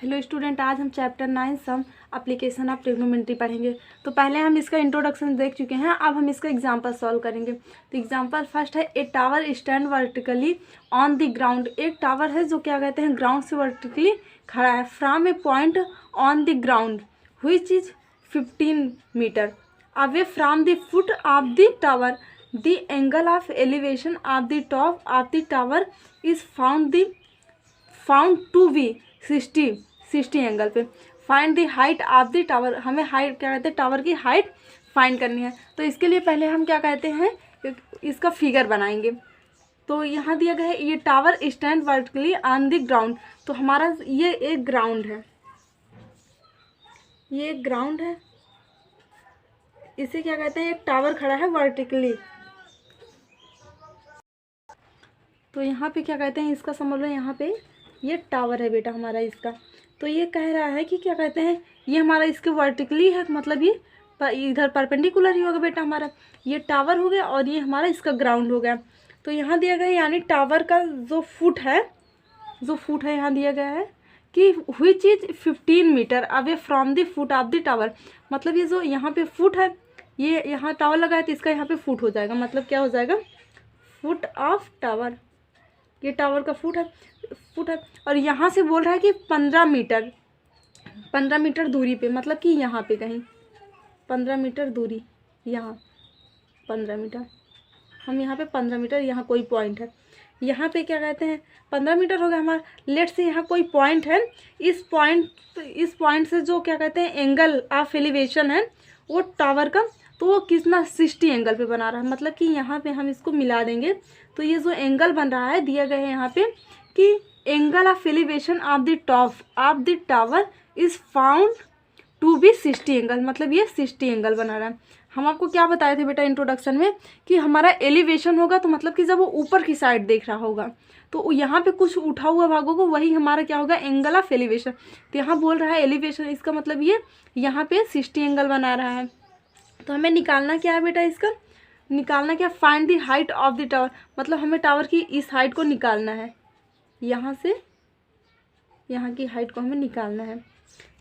Hello student, आज हम chapter 9 some application of trigonometry पढ़ेंगे। तो पहले हम इसका इंट्रोडक्शन देख चुके हैं, अब हम इसका एग्जांपल सॉल्व करेंगे। तो एग्जांपल फर्स्ट है, ए tower stand vertically on the ground. एक टावर है जो क्या कहते हैं ग्राउंड से वर्टिकली खड़ा है from a point on the ground which is 15 metre away from the foot of the tower. The angle of elevation of the top of the tower is found to be 60 angle पे। Find the height of the tower. हमें height क्या कहते हैं, tower की height find करनी है। तो इसके लिए पहले हम क्या कहते हैं, इसका फिगर बनाएंगे। तो यहाँ दिया गया है ये tower stand vertically on the ground. तो हमारा ये एक ग्राउंड है, ये एक ग्राउंड है, इसे क्या कहते हैं, एक टावर खड़ा है वर्टिकली। तो यहाँ पे क्या कहते हैं, इसका समझ लो यहाँ पे ये टावर है बेटा हमारा इसका। तो ये कह रहा है कि क्या कहते हैं, ये हमारा इसके वर्टिकली है, मतलब ये इधर परपेंडिकुलर ही होगा बेटा हमारा। ये टावर हो गया और ये हमारा इसका ग्राउंड हो गया। तो यहाँ दिया गया है यानी टावर का जो फुट है यहाँ दिया गया है कि which is 15 metre away from the foot of the tower. मतलब ये जो यहाँ पे फुट है, ये यहाँ टावर लगा है तो इसका यहाँ पे फुट हो जाएगा। मतलब क्या हो जाएगा, फुट ऑफ टावर। ये टावर का फुट है और यहाँ से बोल रहा है कि 15 मीटर दूरी पे, मतलब कि यहाँ पे कहीं 15 मीटर दूरी, यहाँ 15 मीटर, हम यहाँ पे 15 मीटर, यहाँ कोई पॉइंट है, यहाँ पे क्या कहते हैं 15 मीटर हो गया हमारा। लेट से यहाँ कोई पॉइंट है, इस पॉइंट से जो क्या कहते हैं एंगल ऑफ एलिवेशन है वो टावर का, तो वो कितना 60 एंगल पे बना रहा है। मतलब कि यहाँ पे हम इसको मिला देंगे तो ये जो एंगल बन रहा है दिया गया है यहाँ पे कि angle of elevation of the top of the tower is found to be 60 angle. मतलब ये 60 एंगल बना रहा है। हम आपको क्या बताए थे बेटा इंट्रोडक्शन में कि हमारा एलिवेशन होगा तो मतलब कि जब वो ऊपर की साइड देख रहा होगा तो यहाँ पे कुछ उठा हुआ भाग होगा, वही हमारा क्या होगा, एंगल ऑफ एलिवेशन। तो यहाँ बोल रहा है एलिवेशन, इसका मतलब ये यहाँ पे 60 एंगल बना रहा है। तो हमें निकालना क्या है बेटा, इसका निकालना क्या, find the height of the tower. मतलब हमें टावर की इस हाइट को निकालना है, यहाँ से यहाँ की हाइट को हमें निकालना है।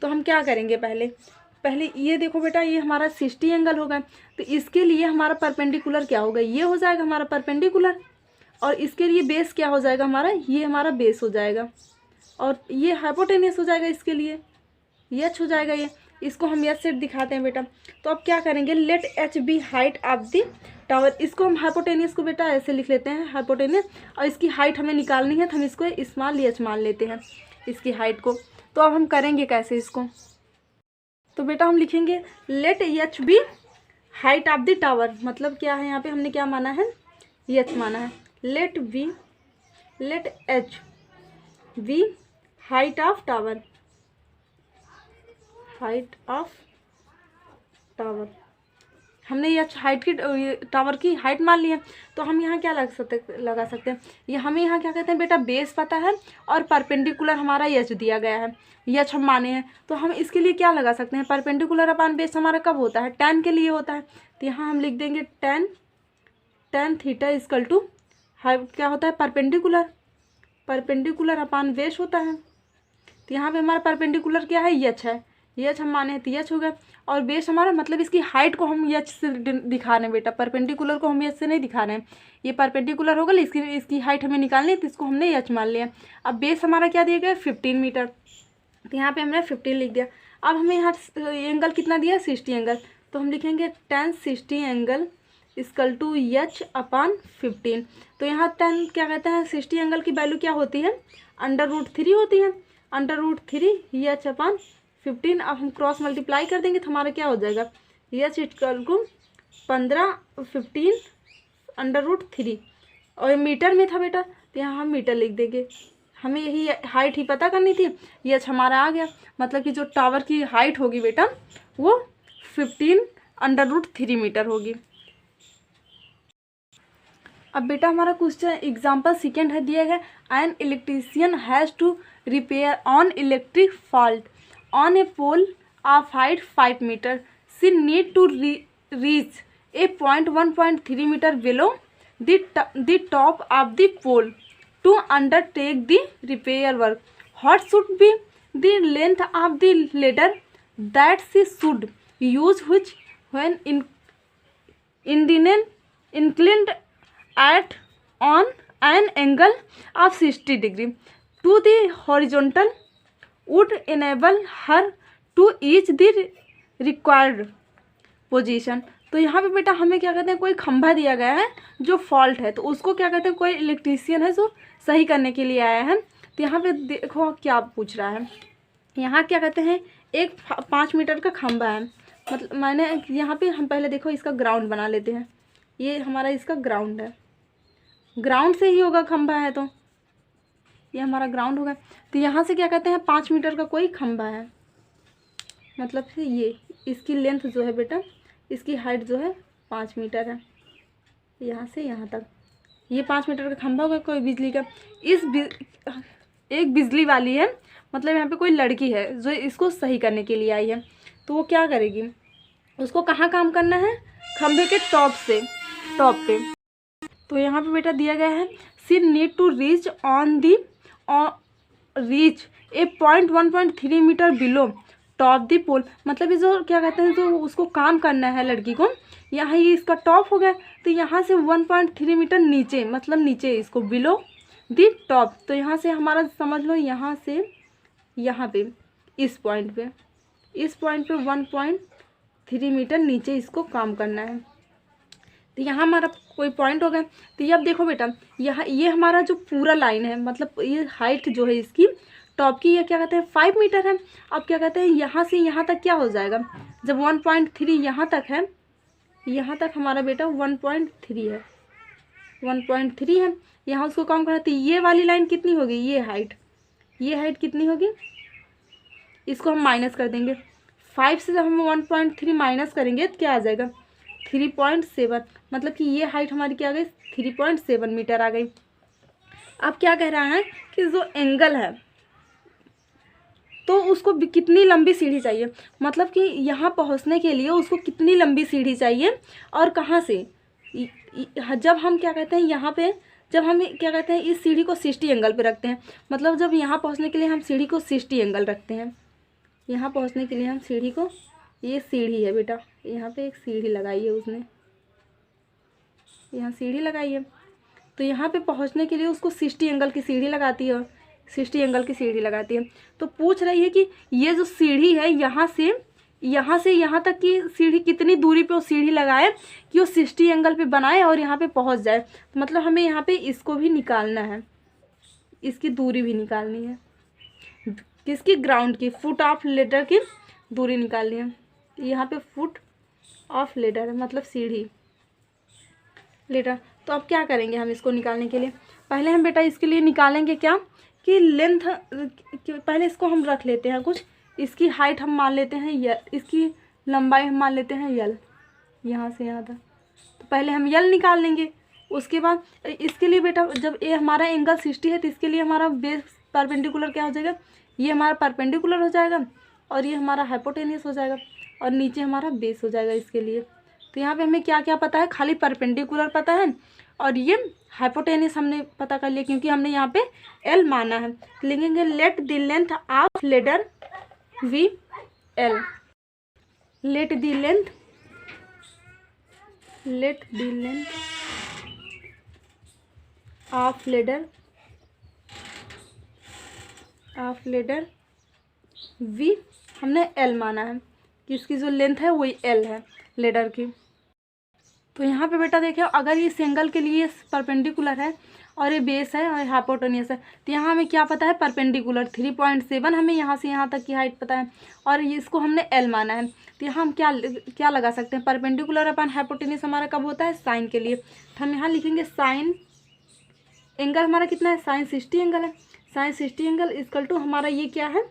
तो हम क्या करेंगे, पहले ये देखो बेटा, ये हमारा 60 एंगल होगा। तो इसके लिए हमारा परपेंडिकुलर क्या होगा, ये हो जाएगा हमारा परपेंडिकुलर, और इसके लिए बेस क्या हो जाएगा हमारा, ये हमारा बेस हो जाएगा, और ये हाइपोटेनियस हो जाएगा, इसके लिए एच हो जाएगा। ये इसको हम एच से दिखाते हैं बेटा। तो अब क्या करेंगे, let H be height of the tower. इसको हम हाइपोटेनियस को बेटा ऐसे लिख लेते हैं, हाइपोटेनियस, और इसकी हाइट हमें निकालनी है तो हम इसको स्मॉल एच मान लेते हैं इसकी हाइट को। तो अब हम करेंगे कैसे इसको, तो बेटा हम लिखेंगे let H be height of the tower. मतलब क्या है, यहाँ पे हमने क्या माना है, एच माना है। Let H be height of tower, हमने ये हाइट की टावर की हाइट मान ली है। तो हम यहाँ क्या लगा सकते हैं, ये हमें यहाँ क्या कहते हैं बेटा, बेस पता है और परपेंडिकुलर हमारा एच दिया गया है, एच हम माने हैं। तो हम इसके लिए क्या लगा सकते हैं, परपेंडिकुलर अपान बेस हमारा कब होता है, tan के लिए होता है। तो यहाँ हम लिख देंगे tan थीटा इक्वल टू क्या होता है, परपेंडिकुलर अपान बेस होता है। तो यहाँ पे हमारा परपेंडिकुलर क्या है, एच है, एच हम माने तो एच होगा, और बेस हमारा मतलब इसकी हाइट को हम एच से दिखा रहे हैं बेटा, परपेंडिकुलर को हम एच से नहीं दिखा रहे हैं। ये परपेंडिकुलर होगा, इसकी हाइट हमें निकालनी है तो इसको हमने एच मान लिया। अब बेस हमारा क्या दिया गया, 15 मीटर। तो यहाँ पे हमने 15 लिख दिया। अब हमें यहाँ एंगल कितना दिया, 60 एंगल। तो हम लिखेंगे tan 60 angle equal to H upon 15। तो यहाँ tan क्या कहते हैं, 60 एंगल की वैल्यू क्या होती है, √3 होती है, √3 एच अपान 15। अब हम क्रॉस मल्टीप्लाई कर देंगे तो हमारा क्या हो जाएगा, एच इक्वल टू 15 15 √3, और मीटर में था बेटा तो यहाँ हम मीटर लिख देंगे। हमें यही हाइट ही पता करनी थी, एच हमारा आ गया। मतलब कि जो टावर की हाइट होगी बेटा वो 15 √3 मीटर होगी। अब बेटा हमारा क्वेश्चन एग्जाम्पल सेकेंड है दिया गया, an electrician has to repair on electric fault on a pole of height 5 meter. She need to reach a point 1.3 meter below the top of the pole to undertake the repair work. What should be the length of the ladder that she should use which when inclined at on an angle of 60 degree to the horizontal would enable her to reach the required position। तो यहाँ पे बेटा हमें क्या कहते हैं, कोई खंभा दिया गया है जो फॉल्ट है, तो उसको क्या कहते हैं, कोई इलेक्ट्रीशियन है जो सही करने के लिए आया है। तो यहाँ पे देखो क्या पूछ रहा है, यहाँ क्या कहते हैं, एक 5 मीटर का खंभा है। मतलब मैंने यहाँ पे हम पहले देखो इसका ग्राउंड बना लेते हैं, ये हमारा इसका ग्राउंड है, ग्राउंड से ही होगा, खंभा है तो ये हमारा ग्राउंड होगा। तो यहाँ से क्या कहते हैं 5 मीटर का कोई खंभा है, मतलब से ये इसकी लेंथ जो है बेटा, इसकी हाइट जो है 5 मीटर है, यहाँ से यहाँ तक ये 5 मीटर का खंभा होगा कोई बिजली का। एक बिजली वाली है, मतलब यहाँ पे कोई लड़की है जो इसको सही करने के लिए आई है। तो वो क्या करेगी, उसको कहाँ काम करना है, खंभे के टॉप पे। तो यहाँ पे बेटा दिया गया है she need to reach reach a point 1.3 metre below top the pole. मतलब ये जो क्या कहते हैं, जो उसको काम करना है लड़की को, यहाँ ये इसका टॉप हो गया, तो यहाँ से 1.3 मीटर नीचे, मतलब नीचे इसको बिलो द टॉप। तो यहाँ से हमारा समझ लो, यहाँ से यहाँ पे इस पॉइंट पे 1.3 मीटर नीचे इसको काम करना है। तो यहाँ हमारा कोई पॉइंट हो गया। तो ये अब देखो बेटा, यहाँ ये हमारा जो पूरा लाइन है, मतलब ये हाइट जो है इसकी टॉप की, ये क्या कहते हैं 5 मीटर है। अब क्या कहते हैं, यहाँ से यहाँ तक क्या हो जाएगा, जब 1.3 यहाँ तक है, यहाँ तक हमारा बेटा 1.3 है, 1.3 है, यहाँ उसको कम करना। तो ये वाली लाइन कितनी होगी, ये हाइट कितनी होगी, इसको हम माइनस कर देंगे। 5 से जब हम 1.3 माइनस करेंगे तो क्या आ जाएगा 3.7, मतलब कि ये हाइट हमारी क्या आ गई 3.7 मीटर आ गई। अब क्या कह रहा है कि जो एंगल है तो उसको कितनी लंबी सीढ़ी चाहिए, मतलब कि यहाँ पहुँचने के लिए उसको कितनी लंबी सीढ़ी चाहिए, और कहाँ से, जब हम क्या कहते हैं यहाँ पे, जब हम क्या कहते हैं इस सीढ़ी को 60 एंगल पे रखते हैं, मतलब जब यहाँ पहुँचने के लिए हम सीढ़ी को 60 एंगल रखते हैं, यहाँ पहुँचने के लिए हम सीढ़ी को, ये सीढ़ी है बेटा, यहाँ पे एक सीढ़ी लगाई है उसने, यहाँ सीढ़ी लगाई है, तो यहाँ पे पहुँचने के लिए उसको 60 एंगल की सीढ़ी लगाती है, 60 एंगल की सीढ़ी लगाती है। तो पूछ रही है कि ये जो सीढ़ी है यहाँ से यहाँ तक की सीढ़ी कितनी दूरी पे वो सीढ़ी लगाए कि वो 60 एंगल पे बनाए और यहाँ पे पहुँच जाए। तो मतलब हमें यहाँ पे इसको भी निकालना है, इसकी दूरी भी निकालनी है, किसकी, ग्राउंड की, फुट ऑफ लेडर की दूरी निकालनी है। यहाँ पे फुट ऑफ लेडर है, मतलब सीढ़ी लेडर। तो अब क्या करेंगे हम इसको निकालने के लिए, पहले हम बेटा इसके लिए निकालेंगे क्या कि लेंथ, पहले इसको हम रख लेते हैं कुछ, इसकी हाइट हम मान लेते हैं यल, इसकी लंबाई हम मान लेते हैं यल, यहाँ से यहाँ तक। तो पहले हम यल निकाल लेंगे, उसके बाद इसके लिए बेटा जब ये हमारा एंगल 60 है तो इसके लिए हमारा बेस परपेंडिकुलर क्या हो जाएगा, ये हमारा परपेंडिकुलर हो जाएगा और ये हमारा हाइपोटेनियस हो जाएगा और नीचे हमारा बेस हो जाएगा इसके लिए। तो यहाँ पे हमें क्या क्या पता है, खाली परपेंडिकुलर पता है और ये हाइपोटेनियस हमने पता कर लिया क्योंकि हमने यहाँ पे एल माना है। लिखेंगे let the length of ladder be L, let the length of ladder be, हमने एल माना है कि इसकी जो लेंथ है वही एल है लेडर की। तो यहाँ पे बेटा देखिए, अगर इस एंगल के लिए परपेंडिकुलर है और ये बेस है और हाइपोटेनियस है तो यहाँ हमें क्या पता है, परपेंडिकुलर 3.7 हमें यहाँ से यहाँ तक की हाइट पता है और इसको हमने एल माना है। तो यहाँ हम क्या लगा सकते हैं, परपेंडिकुलर अपन हाइपोटेनियस हमारा कब होता है, साइन के लिए। तो हम यहाँ लिखेंगे साइन एंगल हमारा कितना है, साइन 60 एंगल है, साइन 60 एंगल इक्वल टू हमारा ये क्या है,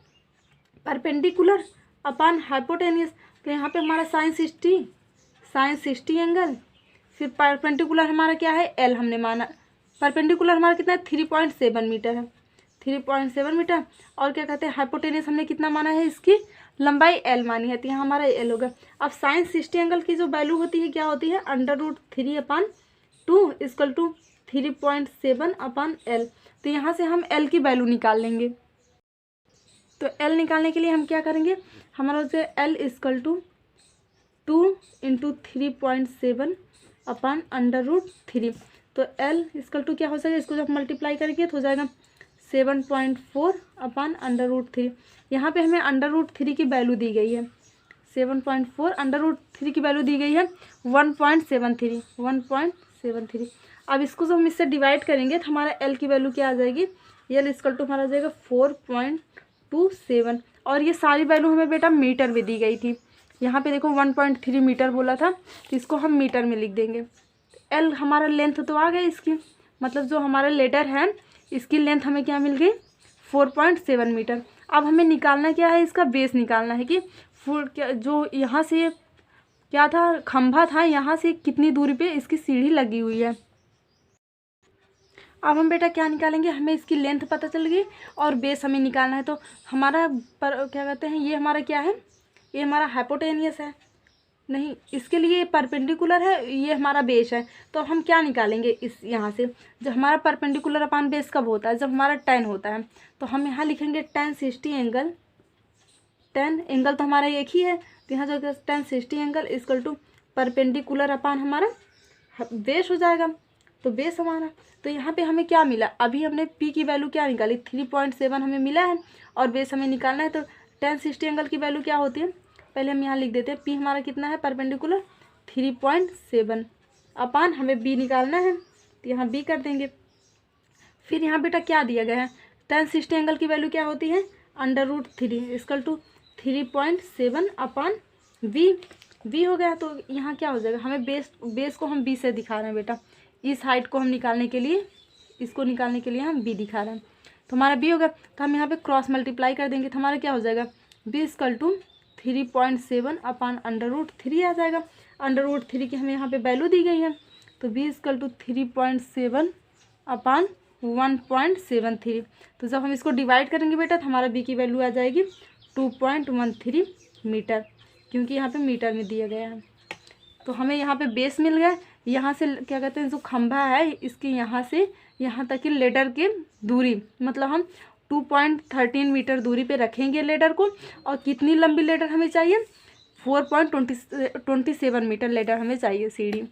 परपेंडिकुलर अपन हाइपोटेनियस। तो यहाँ पे हमारा साइन 60 एंगल, फिर परपेंडिकुलर हमारा क्या है, एल हमने माना, परपेंडिकुलर हमारा कितना है 3.7 मीटर है, 3.7 मीटर। और क्या कहते हैं, हाइपोटेनियस हमने कितना माना है, इसकी लंबाई एल मानी है, तो यहाँ हमारा एल होगा। अब साइन 60 एंगल की जो वैल्यू होती है क्या होती है, √3/2 इक्वल टू 3.7/L। तो यहाँ से हम एल की वैल्यू निकाल लेंगे। तो एल निकालने के लिए हम क्या करेंगे, हमारा हो जाएगा एल इक्वल टू 2 × 3.7 अपन √3। तो एल इक्वल टू क्या हो जाएगा, इसको जब मल्टीप्लाई करेंगे तो हो जाएगा 7.4 अपन √3। यहाँ पे हमें √3 की वैल्यू दी गई है 7.4, √3 की वैल्यू दी गई है 1.73। अब इसको जब हम इससे डिवाइड करेंगे तो हमारा एल की वैल्यू क्या आ जाएगी, एल इक्वल टू हमारा आ जाएगा 4.27। और ये सारी वैल्यू हमें बेटा मीटर में दी गई थी। यहाँ पे देखो 1.3 मीटर बोला था, तो इसको हम मीटर में लिख देंगे। एल हमारा लेंथ तो आ गया इसकी, मतलब जो हमारा लेटर है इसकी लेंथ हमें क्या मिल गई 4.7 मीटर। अब हमें निकालना क्या है, इसका बेस निकालना है कि क्या जो यहाँ से क्या था, खंभा था, यहाँ से कितनी दूरी पे इसकी सीढ़ी लगी हुई है। अब हम बेटा क्या निकालेंगे, हमें इसकी लेंथ पता चल गई और बेस हमें निकालना है। तो हमारा पर क्या कहते हैं, ये हमारा क्या है, ये हमारा हाइपोटेनियस है, नहीं इसके लिए परपेंडिकुलर है, ये हमारा बेस है। तो हम क्या निकालेंगे इस यहाँ से, जब हमारा परपेंडिकुलर अपान बेस कब होता है, जब हमारा 10 होता है। तो हम यहाँ लिखेंगे 1060 एंगल, 10 एंगल तो हमारा एक ही है, तो यहाँ जो 1060 angle equal to perpendicular upon हमारा बेस हो जाएगा। तो बेस हमारा, तो यहाँ पे हमें क्या मिला, अभी हमने पी की वैल्यू क्या निकाली 3.7 हमें मिला है और बेस हमें निकालना है। तो 1060 एंगल की वैल्यू क्या होती है, पहले हम यहाँ लिख देते हैं, पी हमारा कितना है परपेंडिकुलर 3.7 अपान हमें बी निकालना है, तो यहाँ बी कर देंगे। फिर यहाँ बेटा क्या दिया गया है, 1060 एंगल की वैल्यू क्या होती है √3 इक्वल टू 3.7 अपान बी हो गया। तो यहाँ क्या हो जाएगा, हमें बेस को हम बी से दिखा रहे हैं बेटा, इस हाइट को हम निकालने के लिए, इसको निकालने के लिए हम बी दिखा रहे हैं। तो हमारा बी हो गया, तो हम यहाँ पे क्रॉस मल्टीप्लाई कर देंगे, तो हमारा क्या हो जाएगा बी इक्वल टू 3.7 अपान √3 आ जाएगा। √3 की हमें यहाँ पे वैल्यू दी गई है, तो बी इक्वल टू 3.7 अपान 1.73। तो जब हम इसको डिवाइड करेंगे बेटा तो हमारा बी की वैल्यू आ जाएगी 2.13 मीटर, क्योंकि यहाँ पे मीटर में दिया गया है। तो हमें यहाँ पे बेस मिल गया, यहाँ से क्या कहते हैं जो खंभा है इसकी यहाँ से यहाँ तक की लेडर की दूरी, मतलब हम 2.13 मीटर दूरी पे रखेंगे लेडर को। और कितनी लंबी लेडर हमें चाहिए 4.27 मीटर लेडर हमें चाहिए सीढ़ी।